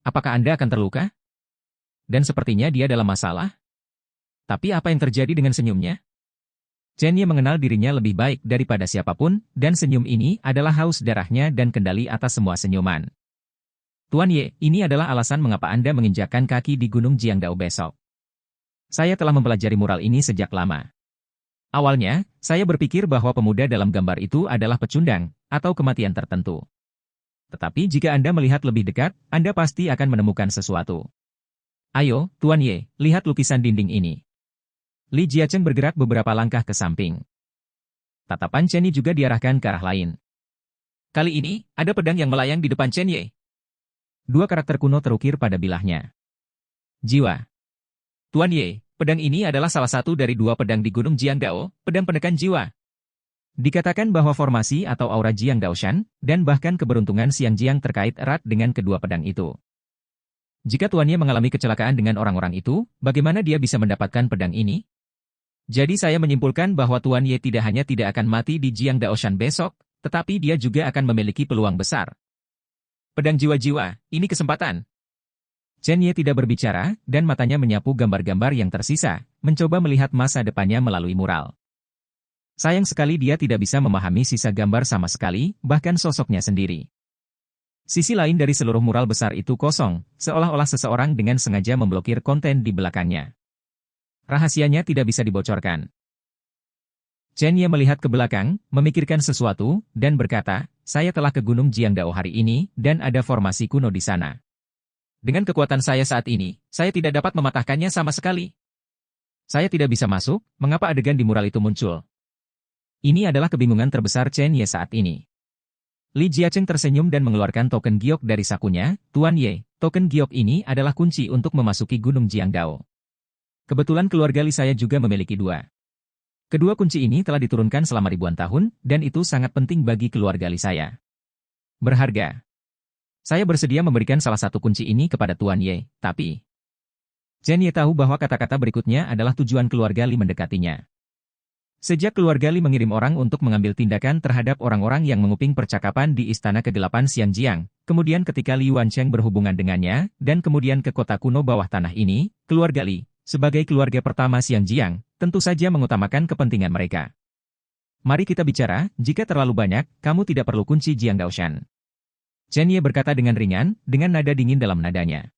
Apakah Anda akan terluka? Dan sepertinya dia dalam masalah. Tapi apa yang terjadi dengan senyumnya? Chen Ye mengenal dirinya lebih baik daripada siapapun, dan senyum ini adalah haus darahnya dan kendali atas semua senyuman. Tuan Ye, ini adalah alasan mengapa Anda menginjakkan kaki di Gunung Jiangdao besok. Saya telah mempelajari mural ini sejak lama. Awalnya, saya berpikir bahwa pemuda dalam gambar itu adalah pecundang, atau kematian tertentu. Tetapi jika Anda melihat lebih dekat, Anda pasti akan menemukan sesuatu. Ayo, Tuan Ye, lihat lukisan dinding ini. Li Jiacheng bergerak beberapa langkah ke samping. Tatapan Chen Ye juga diarahkan ke arah lain. Kali ini, ada pedang yang melayang di depan Chen Ye. Dua karakter kuno terukir pada bilahnya. Jiwa. Tuan Ye, pedang ini adalah salah satu dari dua pedang di Gunung Jiangdao, pedang penekan jiwa. Dikatakan bahwa formasi atau aura Jiang Daoshan, dan bahkan keberuntungan Xiang Jiang terkait erat dengan kedua pedang itu. Jika Tuan Ye mengalami kecelakaan dengan orang-orang itu, bagaimana dia bisa mendapatkan pedang ini? Jadi saya menyimpulkan bahwa Tuan Ye tidak hanya tidak akan mati di Jiang Daoshan besok, tetapi dia juga akan memiliki peluang besar. Pedang jiwa-jiwa, ini kesempatan. Chen Ye tidak berbicara, dan matanya menyapu gambar-gambar yang tersisa, mencoba melihat masa depannya melalui mural. Sayang sekali dia tidak bisa memahami sisa gambar sama sekali, bahkan sosoknya sendiri. Sisi lain dari seluruh mural besar itu kosong, seolah-olah seseorang dengan sengaja memblokir konten di belakangnya. Rahasianya tidak bisa dibocorkan. Chen Ye melihat ke belakang, memikirkan sesuatu, dan berkata, saya telah ke Gunung Jiangdao hari ini, dan ada formasi kuno di sana. Dengan kekuatan saya saat ini, saya tidak dapat mematahkannya sama sekali. Saya tidak bisa masuk, mengapa adegan di mural itu muncul? Ini adalah kebingungan terbesar Chen Ye saat ini. Li Jiacheng tersenyum dan mengeluarkan token giok dari sakunya. Tuan Ye, token giok ini adalah kunci untuk memasuki Gunung Jiangdao. Kebetulan keluarga Li saya juga memiliki dua. Kedua kunci ini telah diturunkan selama ribuan tahun, dan itu sangat penting bagi keluarga Li saya. Berharga. Saya bersedia memberikan salah satu kunci ini kepada Tuan Ye, tapi... Chen Ye tahu bahwa kata-kata berikutnya adalah tujuan keluarga Li mendekatinya. Sejak keluarga Li mengirim orang untuk mengambil tindakan terhadap orang-orang yang menguping percakapan di Istana Kegelapan Xiangjiang, kemudian ketika Li Wancheng berhubungan dengannya, dan kemudian ke kota kuno bawah tanah ini, keluarga Li, sebagai keluarga pertama Xiangjiang, tentu saja mengutamakan kepentingan mereka. Mari kita bicara, jika terlalu banyak, kamu tidak perlu kunci Jiang Daoshan. Chen Ye berkata dengan ringan, dengan nada dingin dalam nadanya.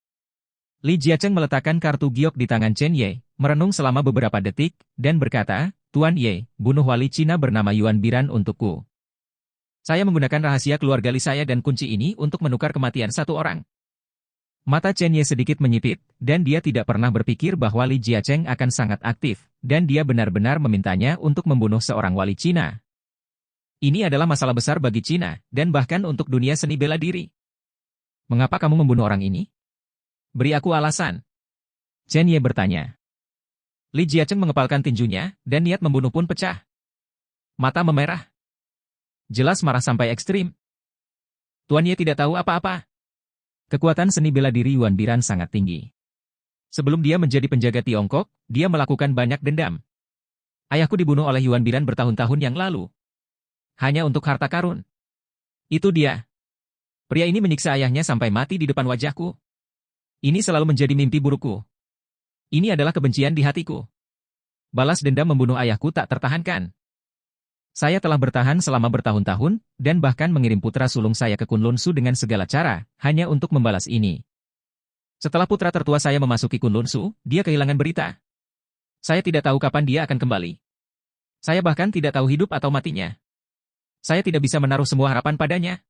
Li Jiacheng meletakkan kartu giok di tangan Chen Ye, merenung selama beberapa detik, dan berkata, Tuan Ye, bunuh wali Cina bernama Yuan Biran untukku. Saya menggunakan rahasia keluarga Li saya dan kunci ini untuk menukar kematian satu orang. Mata Chen Ye sedikit menyipit, dan dia tidak pernah berpikir bahwa Li Jiacheng akan sangat aktif, dan dia benar-benar memintanya untuk membunuh seorang wali Cina. Ini adalah masalah besar bagi Cina, dan bahkan untuk dunia seni bela diri. Mengapa kamu membunuh orang ini? Beri aku alasan. Chen Ye bertanya. Li Jiacheng mengepalkan tinjunya, dan niat membunuh pun pecah. Mata memerah. Jelas marah sampai ekstrim. Tuan Ye tidak tahu apa-apa. Kekuatan seni bela diri Yuan Biran sangat tinggi. Sebelum dia menjadi penjaga Tiongkok, dia melakukan banyak dendam. Ayahku dibunuh oleh Yuan Biran bertahun-tahun yang lalu. Hanya untuk harta karun. Itu dia. Pria ini menyiksa ayahnya sampai mati di depan wajahku. Ini selalu menjadi mimpi burukku. Ini adalah kebencian di hatiku. Balas dendam membunuh ayahku tak tertahankan. Saya telah bertahan selama bertahun-tahun, dan bahkan mengirim putra sulung saya ke Kunlun Su dengan segala cara, hanya untuk membalas ini. Setelah putra tertua saya memasuki Kunlun Su, dia kehilangan berita. Saya tidak tahu kapan dia akan kembali. Saya bahkan tidak tahu hidup atau matinya. Saya tidak bisa menaruh semua harapan padanya.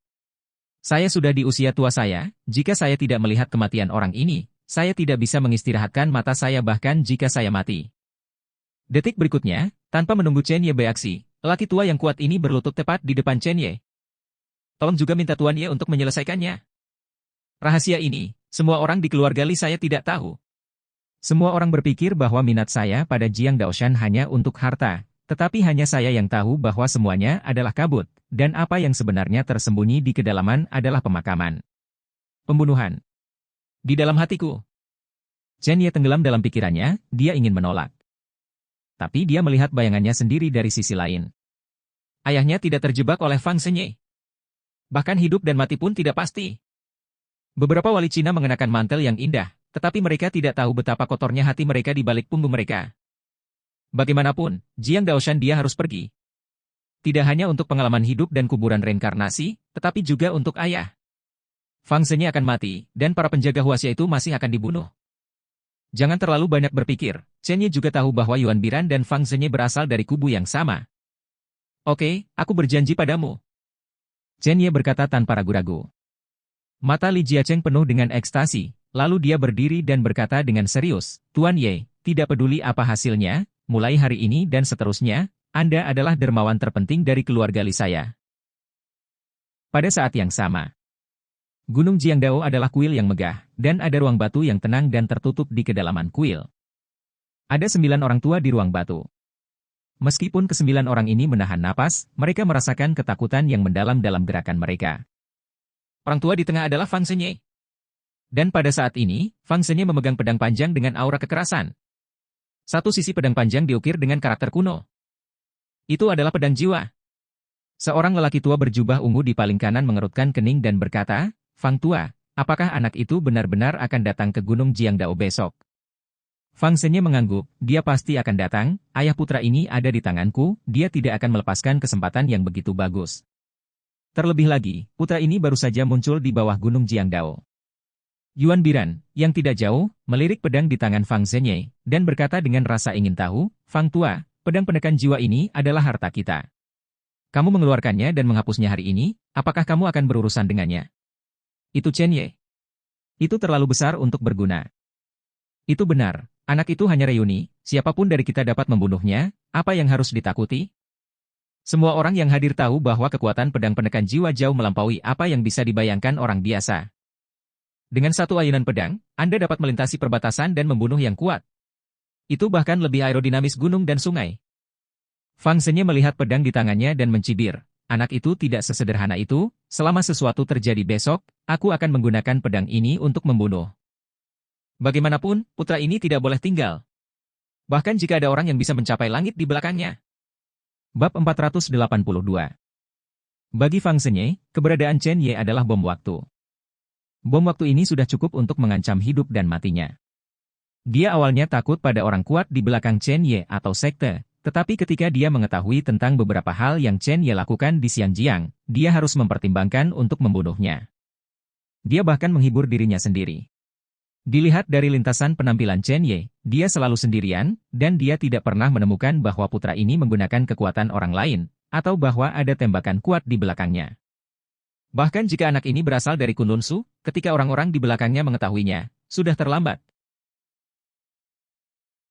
Saya sudah di usia tua saya, jika saya tidak melihat kematian orang ini, saya tidak bisa mengistirahatkan mata saya bahkan jika saya mati. Detik berikutnya, tanpa menunggu Chen Ye bereaksi, lelaki tua yang kuat ini berlutut tepat di depan Chen Ye. Tolong juga minta Tuan Ye untuk menyelesaikannya. Rahasia ini, semua orang di keluarga Li saya tidak tahu. Semua orang berpikir bahwa minat saya pada Jiang Daoshan hanya untuk harta, tetapi hanya saya yang tahu bahwa semuanya adalah kabut, dan apa yang sebenarnya tersembunyi di kedalaman adalah pemakaman. Pembunuhan. Di dalam hatiku. Chen Ye tenggelam dalam pikirannya, dia ingin menolak. Tapi dia melihat bayangannya sendiri dari sisi lain. Ayahnya tidak terjebak oleh Fang Shenye. Bahkan hidup dan mati pun tidak pasti. Beberapa wali Cina mengenakan mantel yang indah, tetapi mereka tidak tahu betapa kotornya hati mereka di balik punggung mereka. Bagaimanapun, Jiang Daoshan dia harus pergi. Tidak hanya untuk pengalaman hidup dan kuburan reinkarnasi, tetapi juga untuk ayah. Fang Zhenye akan mati, dan para penjaga Huaxia itu masih akan dibunuh. Jangan terlalu banyak berpikir, Chen Ye juga tahu bahwa Yuan Biran dan Fang Zhenye berasal dari kubu yang sama. Oke, aku berjanji padamu. Chen Ye berkata tanpa ragu-ragu. Mata Li Jiacheng penuh dengan ekstasi, lalu dia berdiri dan berkata dengan serius, Tuan Ye, tidak peduli apa hasilnya, mulai hari ini dan seterusnya, Anda adalah dermawan terpenting dari keluarga Li saya. Pada saat yang sama, Gunung Jiangdao adalah kuil yang megah, dan ada ruang batu yang tenang dan tertutup di kedalaman kuil. Ada 9 orang tua di ruang batu. Meskipun ke-9 orang ini menahan napas, mereka merasakan ketakutan yang mendalam dalam gerakan mereka. Orang tua di tengah adalah Fang Zhenye. Dan pada saat ini, Fang Zhenye memegang pedang panjang dengan aura kekerasan. Satu sisi pedang panjang diukir dengan karakter kuno. Itu adalah pedang jiwa. Seorang lelaki tua berjubah ungu di paling kanan mengerutkan kening dan berkata, Fang Tua, apakah anak itu benar-benar akan datang ke Gunung Jiangdao besok? Fang Zhenye mengangguk, dia pasti akan datang, ayah putra ini ada di tanganku, dia tidak akan melepaskan kesempatan yang begitu bagus. Terlebih lagi, putra ini baru saja muncul di bawah Gunung Jiangdao. Yuan Biran, yang tidak jauh, melirik pedang di tangan Fang Zhenye, dan berkata dengan rasa ingin tahu, Fang Tua, pedang penekan jiwa ini adalah harta kita. Kamu mengeluarkannya dan menghapusnya hari ini, apakah kamu akan berurusan dengannya? Itu Chen Ye. Itu terlalu besar untuk berguna. Itu benar, anak itu hanya reuni, siapapun dari kita dapat membunuhnya, apa yang harus ditakuti? Semua orang yang hadir tahu bahwa kekuatan pedang penekan jiwa jauh melampaui apa yang bisa dibayangkan orang biasa. Dengan satu ayunan pedang, Anda dapat melintasi perbatasan dan membunuh yang kuat. Itu bahkan lebih aerodinamis gunung dan sungai. Fang Zhenye melihat pedang di tangannya dan mencibir. Anak itu tidak sesederhana itu, selama sesuatu terjadi besok, aku akan menggunakan pedang ini untuk membunuh. Bagaimanapun, putra ini tidak boleh tinggal. Bahkan jika ada orang yang bisa mencapai langit di belakangnya. Bab 482. Bagi Fang Zhenye, keberadaan Chen Ye adalah bom waktu. Bom waktu ini sudah cukup untuk mengancam hidup dan matinya. Dia awalnya takut pada orang kuat di belakang Chen Ye atau sekte, tetapi ketika dia mengetahui tentang beberapa hal yang Chen Ye lakukan di Xianjiang, dia harus mempertimbangkan untuk membunuhnya. Dia bahkan menghibur dirinya sendiri. Dilihat dari lintasan penampilan Chen Ye, dia selalu sendirian, dan dia tidak pernah menemukan bahwa putra ini menggunakan kekuatan orang lain, atau bahwa ada tembakan kuat di belakangnya. Bahkan jika anak ini berasal dari Kunlun Su, ketika orang-orang di belakangnya mengetahuinya, sudah terlambat.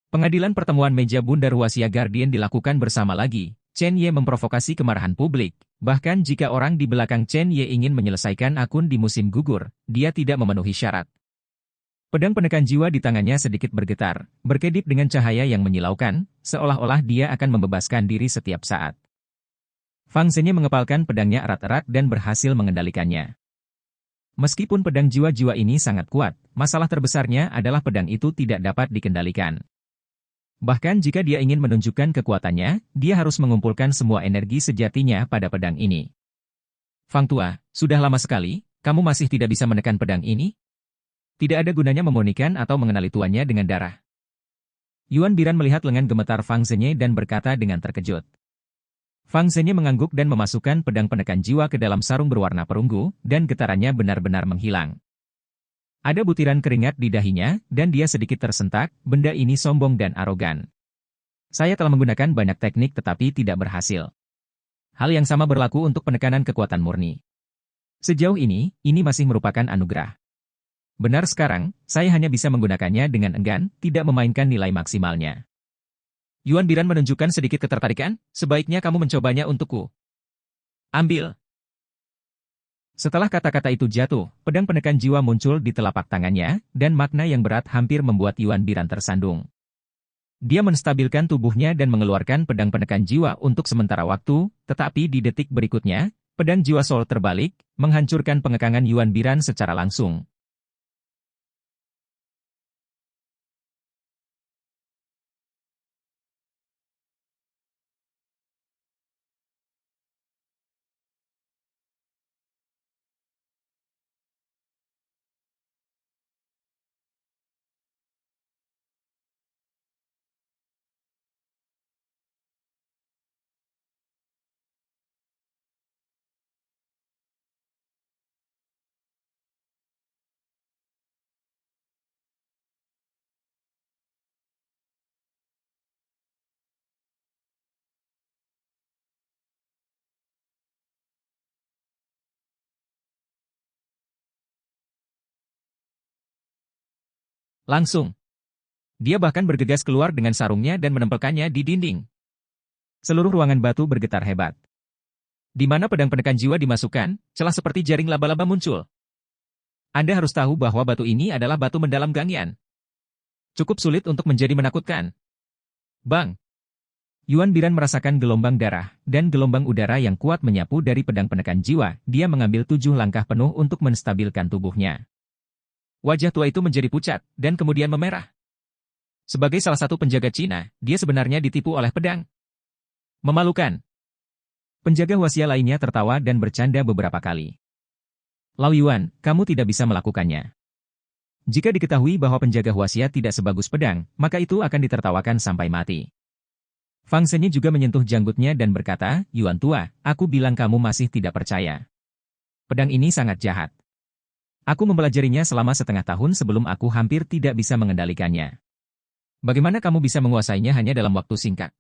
Pengadilan pertemuan meja bundar Huaxia Guardian dilakukan bersama lagi. Chen Ye memprovokasi kemarahan publik. Bahkan jika orang di belakang Chen Ye ingin menyelesaikan akun di musim gugur, dia tidak memenuhi syarat. Pedang penekan jiwa di tangannya sedikit bergetar, berkedip dengan cahaya yang menyilaukan, seolah-olah dia akan membebaskan diri setiap saat. Fang Zhenye mengepalkan pedangnya erat-erat dan berhasil mengendalikannya. Meskipun pedang jiwa-jiwa ini sangat kuat, masalah terbesarnya adalah pedang itu tidak dapat dikendalikan. Bahkan jika dia ingin menunjukkan kekuatannya, dia harus mengumpulkan semua energi sejatinya pada pedang ini. Fang Tua, sudah lama sekali, kamu masih tidak bisa menekan pedang ini? Tidak ada gunanya memurnikan atau mengenali tuannya dengan darah. Yuan Biran melihat lengan gemetar Fang Zhenye dan berkata dengan terkejut. Fang Zhenye mengangguk dan memasukkan pedang penekan jiwa ke dalam sarung berwarna perunggu, dan getarannya benar-benar menghilang. Ada butiran keringat di dahinya, dan dia sedikit tersentak, benda ini sombong dan arogan. Saya telah menggunakan banyak teknik tetapi tidak berhasil. Hal yang sama berlaku untuk penekanan kekuatan murni. Sejauh ini masih merupakan anugerah. Benar sekarang, saya hanya bisa menggunakannya dengan enggan, tidak memainkan nilai maksimalnya. Yuan Biran menunjukkan sedikit ketertarikan, sebaiknya kamu mencobanya untukku. Ambil. Setelah kata-kata itu jatuh, pedang penekan jiwa muncul di telapak tangannya, dan makna yang berat hampir membuat Yuan Biran tersandung. Dia menstabilkan tubuhnya dan mengeluarkan pedang penekan jiwa untuk sementara waktu, tetapi di detik berikutnya, pedang jiwa Soul terbalik, menghancurkan pengekangan Yuan Biran secara langsung. Langsung. Dia bahkan bergegas keluar dengan sarungnya dan menempelkannya di dinding. Seluruh ruangan batu bergetar hebat. Di mana pedang penekan jiwa dimasukkan, celah seperti jaring laba-laba muncul. Anda harus tahu bahwa batu ini adalah batu mendalam Gangyan. Cukup sulit untuk menjadi menakutkan. Bang! Yuan Biran merasakan gelombang darah dan gelombang udara yang kuat menyapu dari pedang penekan jiwa. Dia mengambil 7 langkah penuh untuk menstabilkan tubuhnya. Wajah tua itu menjadi pucat dan kemudian memerah. Sebagai salah satu penjaga Cina, dia sebenarnya ditipu oleh pedang. Memalukan. Penjaga Huaxia lainnya tertawa dan bercanda beberapa kali. Lao Yuan, kamu tidak bisa melakukannya. Jika diketahui bahwa penjaga Huaxia tidak sebagus pedang, maka itu akan ditertawakan sampai mati. Fang Zhenye juga menyentuh janggutnya dan berkata, Yuan tua, aku bilang kamu masih tidak percaya. Pedang ini sangat jahat. Aku mempelajarinya selama setengah tahun sebelum aku hampir tidak bisa mengendalikannya. Bagaimana kamu bisa menguasainya hanya dalam waktu singkat?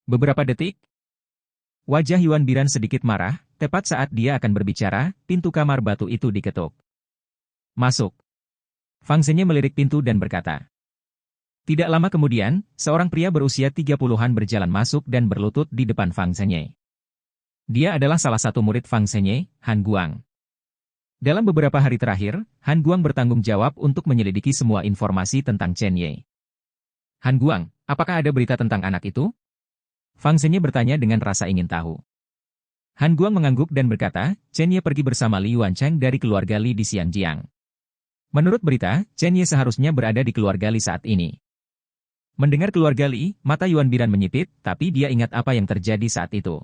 Beberapa detik? Wajah Yuan Biran sedikit marah, tepat saat dia akan berbicara, pintu kamar batu itu diketuk. Masuk. Fang Zhenye melirik pintu dan berkata. Tidak lama kemudian, seorang pria berusia 30-an berjalan masuk dan berlutut di depan Fang Zhenye. Dia adalah salah satu murid Fang Zhenye, Han Guang. Dalam beberapa hari terakhir, Han Guang bertanggung jawab untuk menyelidiki semua informasi tentang Chen Ye. Han Guang, apakah ada berita tentang anak itu? Fang Zhenye bertanya dengan rasa ingin tahu. Han Guang mengangguk dan berkata, Chen Ye pergi bersama Li Yuancheng dari keluarga Li di Xiangjiang. Menurut berita, Chen Ye seharusnya berada di keluarga Li saat ini. Mendengar keluarga Li, mata Yuan Biran menyipit, tapi dia ingat apa yang terjadi saat itu.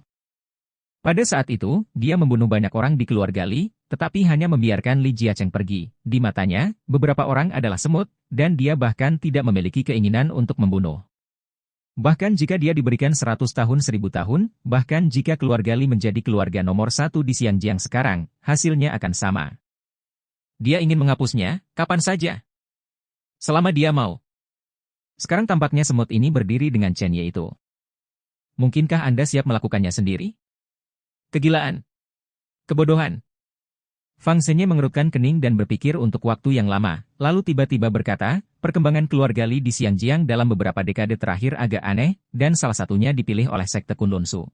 Pada saat itu, dia membunuh banyak orang di keluarga Li, tetapi hanya membiarkan Li Jiacheng pergi. Di matanya, beberapa orang adalah semut, dan dia bahkan tidak memiliki keinginan untuk membunuh. Bahkan jika dia diberikan 100 tahun 1000 tahun, bahkan jika keluarga Li menjadi keluarga nomor 1 di Xiangjiang sekarang, hasilnya akan sama. Dia ingin menghapusnya, kapan saja. Selama dia mau. Sekarang tampaknya semut ini berdiri dengan Chen Ye itu. Mungkinkah Anda siap melakukannya sendiri? Kegilaan. Kebodohan. Fang Zhenye mengerutkan kening dan berpikir untuk waktu yang lama, lalu tiba-tiba berkata, perkembangan keluarga Li di Xiangjiang dalam beberapa dekade terakhir agak aneh, dan salah satunya dipilih oleh sekte Kunlun Shu.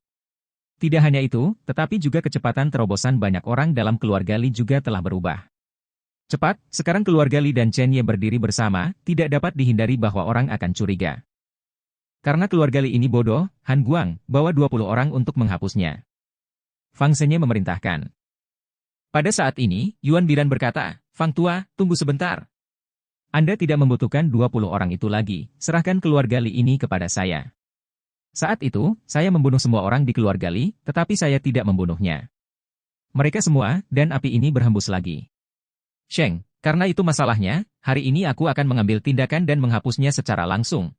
Tidak hanya itu, tetapi juga kecepatan terobosan banyak orang dalam keluarga Li juga telah berubah. Cepat, sekarang keluarga Li dan Chen Ye berdiri bersama, tidak dapat dihindari bahwa orang akan curiga. Karena keluarga Li ini bodoh, Han Guang, bawa 20 orang untuk menghapusnya. Fang Zhenye memerintahkan. Pada saat ini, Yuan Biran berkata, Fang tua, tunggu sebentar. Anda tidak membutuhkan 20 orang itu lagi, serahkan keluarga Li ini kepada saya. Saat itu, saya membunuh semua orang di keluarga Li, tetapi saya tidak membunuhnya. Mereka semua, dan api ini berhembus lagi. Sheng, karena itu masalahnya, hari ini aku akan mengambil tindakan dan menghapusnya secara langsung.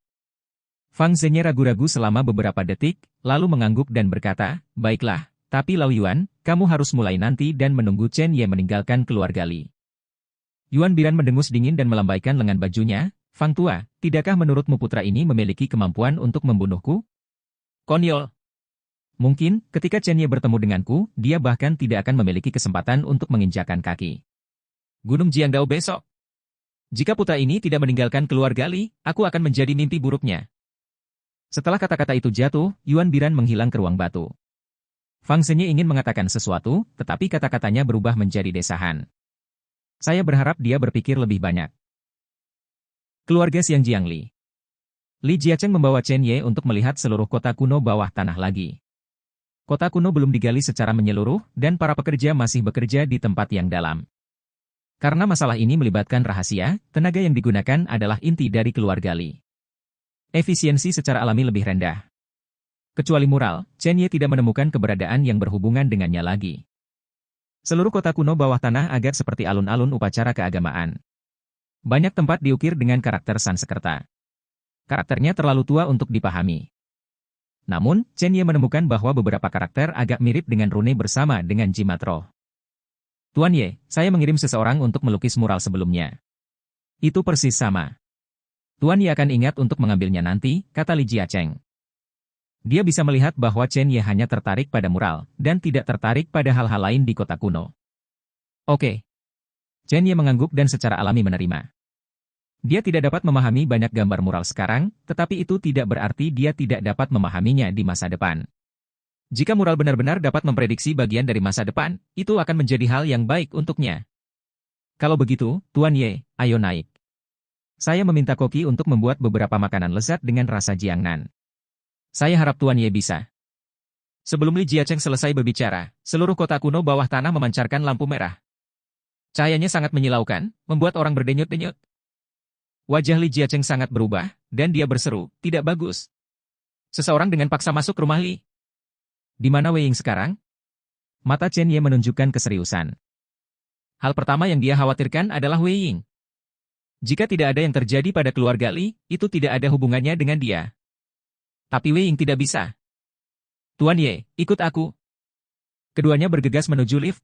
Fang Zhenye ragu-ragu selama beberapa detik, lalu mengangguk dan berkata, baiklah. Tapi Lao Yuan, kamu harus mulai nanti dan menunggu Chen Ye meninggalkan keluarga Li. Yuan Biran mendengus dingin dan melambaikan lengan bajunya, Fang tua, tidakkah menurutmu putra ini memiliki kemampuan untuk membunuhku? Konyol. Mungkin, ketika Chen Ye bertemu denganku, dia bahkan tidak akan memiliki kesempatan untuk menginjakkan kaki. Gunung Jiangdao besok. Jika putra ini tidak meninggalkan keluarga Li, aku akan menjadi mimpi buruknya. Setelah kata-kata itu jatuh, Yuan Biran menghilang ke ruang batu. Fang Zhenye ingin mengatakan sesuatu, tetapi kata-katanya berubah menjadi desahan. Saya berharap dia berpikir lebih banyak. Keluarga Xiangjiang Li. Li Jiacheng membawa Chen Ye untuk melihat seluruh kota kuno bawah tanah lagi. Kota kuno belum digali secara menyeluruh, dan para pekerja masih bekerja di tempat yang dalam. Karena masalah ini melibatkan rahasia, tenaga yang digunakan adalah inti dari keluarga Li. Efisiensi secara alami lebih rendah. Kecuali mural, Chen Ye tidak menemukan keberadaan yang berhubungan dengannya lagi. Seluruh kota kuno bawah tanah agak seperti alun-alun upacara keagamaan. Banyak tempat diukir dengan karakter Sanskerta. Karakternya terlalu tua untuk dipahami. Namun, Chen Ye menemukan bahwa beberapa karakter agak mirip dengan rune bersama dengan jimat roh. Tuan Ye, saya mengirim seseorang untuk melukis mural sebelumnya. Itu persis sama. Tuan Ye akan ingat untuk mengambilnya nanti, kata Li Jiacheng. Dia bisa melihat bahwa Chen Ye hanya tertarik pada mural, dan tidak tertarik pada hal-hal lain di kota kuno. Oke. Chen Ye mengangguk dan secara alami menerima. Dia tidak dapat memahami banyak gambar mural sekarang, tetapi itu tidak berarti dia tidak dapat memahaminya di masa depan. Jika mural benar-benar dapat memprediksi bagian dari masa depan, itu akan menjadi hal yang baik untuknya. Kalau begitu, Tuan Ye, ayo naik. Saya meminta Koki untuk membuat beberapa makanan lezat dengan rasa Jiangnan. Saya harap Tuan Ye bisa. Sebelum Li Jiacheng selesai berbicara, seluruh kota kuno bawah tanah memancarkan lampu merah. Cahayanya sangat menyilaukan, membuat orang berdenyut-denyut. Wajah Li Jiacheng sangat berubah, dan dia berseru, tidak bagus. Seseorang dengan paksa masuk rumah Li. Di mana Wei Ying sekarang? Mata Chen Ye menunjukkan keseriusan. Hal pertama yang dia khawatirkan adalah Wei Ying. Jika tidak ada yang terjadi pada keluarga Li, itu tidak ada hubungannya dengan dia. Tapi Wei Ying tidak bisa. Tuan Ye, ikut aku. Keduanya bergegas menuju lift,